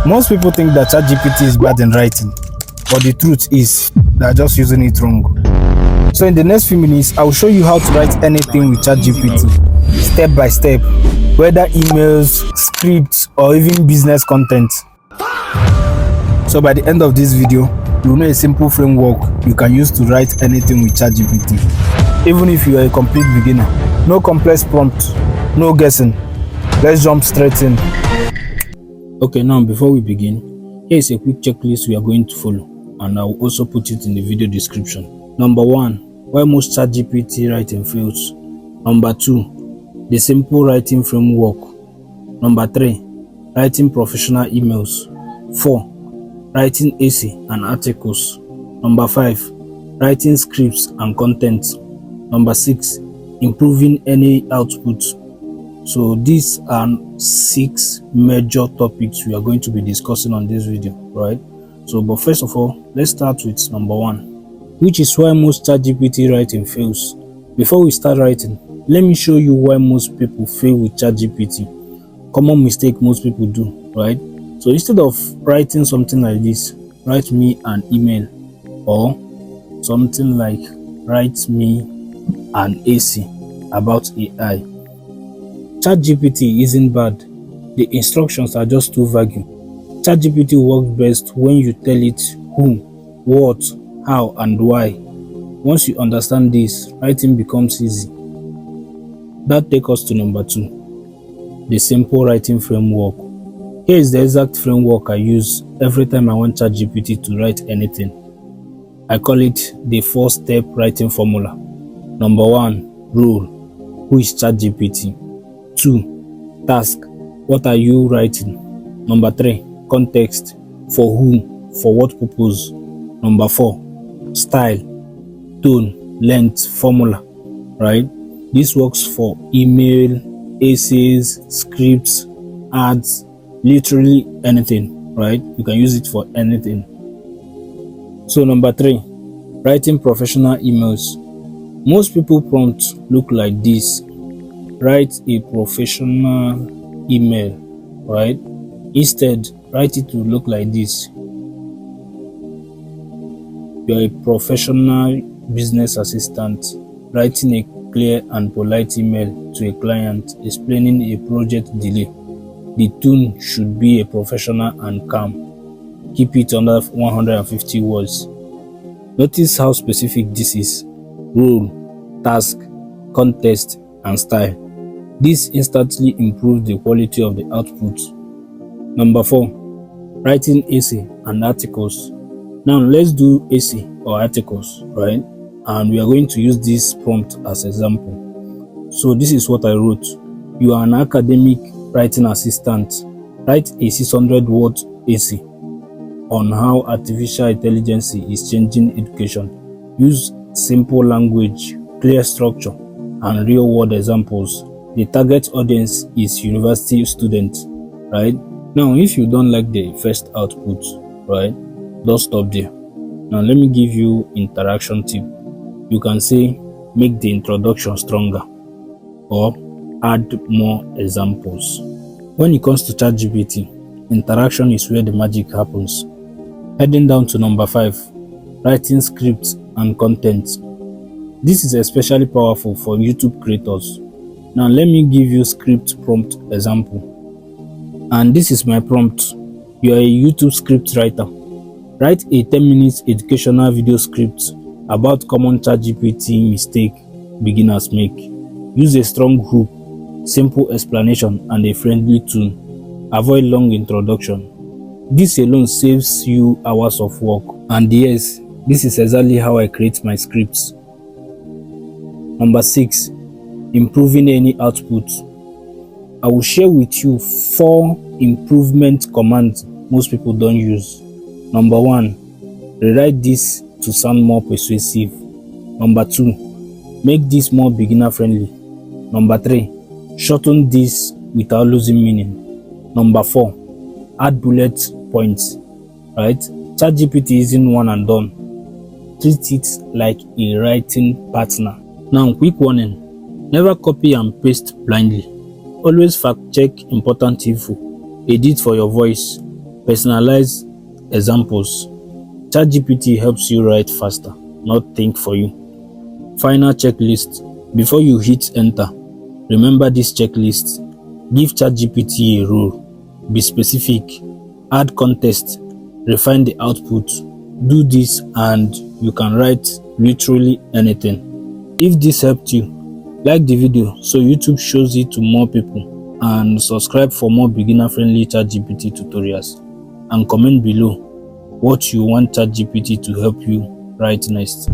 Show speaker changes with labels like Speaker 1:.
Speaker 1: Most people think that ChatGPT is bad in writing, but the truth is they are just using it wrong. So in the next few minutes, I will show you how to write anything with ChatGPT, step by step, whether emails, scripts, or even business content. So by the end of this video, you will know a simple framework you can use to write anything with ChatGPT. Even if you are a complete beginner, no complex prompt, no guessing. Let's jump straight in. Okay, now before we begin, here is a quick checklist we are going to follow, and I will also put it in the video description. Number 1, why most ChatGPT writing fails. Number 2, the simple writing framework. Number 3, writing professional emails. 4, writing essay and articles. Number 5, writing scripts and content. Number 6, improving any output. So these are 6 major topics we are going to be discussing on this video, right? So but first of all, let's start with number 1, which is why most ChatGPT writing fails. Before we start writing, let me show you why most people fail with ChatGPT. Common mistake most people do, right? So instead of writing something like this, write me an email, or something like write me an essay about AI. ChatGPT isn't bad, the instructions are just too vague. ChatGPT works best when you tell it who, what, how, and why. Once you understand this, writing becomes easy. That takes us to number 2, the simple writing framework. Here is the exact framework I use every time I want ChatGPT to write anything. I call it the 4-step writing formula. Number 1, role, who is ChatGPT? 2, task, what are you writing? Number 3, context, for who, for what purpose? Number 4, style, tone, length, formula, right? This works for email, essays, scripts, ads, literally anything, right? You can use it for anything. So number 3, writing professional emails. Most people prompts look like this. Write a professional email, right? Instead, write it to look like this. You are a professional business assistant writing a clear and polite email to a client explaining a project delay. The tone should be a professional and calm. Keep it under 150 words. Notice how specific this is. Role, task, context, and style. This instantly improves the quality of the output. Number 4, writing essay and articles. Now let's do essay or articles, right? And we are going to use this prompt as example. So this is what I wrote. You are an academic writing assistant. Write a 600-word essay on how artificial intelligence is changing education. Use simple language, clear structure, and real-world examples. The target audience is university students, right? Now, if you don't like the first output, right, don't stop there. Now, let me give you interaction tip. You can say, make the introduction stronger, or add more examples. When it comes to ChatGPT, interaction is where the magic happens. Heading down to number 5, writing scripts and content. This is especially powerful for YouTube creators. Now let me give you script prompt example. And this is my prompt. You are a YouTube script writer. Write a 10-minute educational video script about common ChatGPT mistake beginners make. Use a strong hook, simple explanation, and a friendly tone. Avoid long introduction. This alone saves you hours of work. And yes, this is exactly how I create my scripts. Number 6, improving any output. I will share with you 4 improvement commands most people don't use. Number 1, rewrite this to sound more persuasive. Number 2, make this more beginner friendly. Number 3, shorten this without losing meaning. Number 4, add bullet points, right? ChatGPT isn't one and done. Treat it like a writing partner. Now, quick warning, never copy and paste blindly. Always fact check important info. Edit for your voice.
Speaker 2: Personalize examples. ChatGPT helps you write faster, not think for you. Final checklist. Before you hit enter, remember this checklist. Give ChatGPT a rule. Be specific. Add context. Refine the output. Do this and you can write literally anything. If this helped you, like the video so YouTube shows it to more people, and subscribe for more beginner-friendly ChatGPT tutorials. And comment below what you want ChatGPT to help you write next.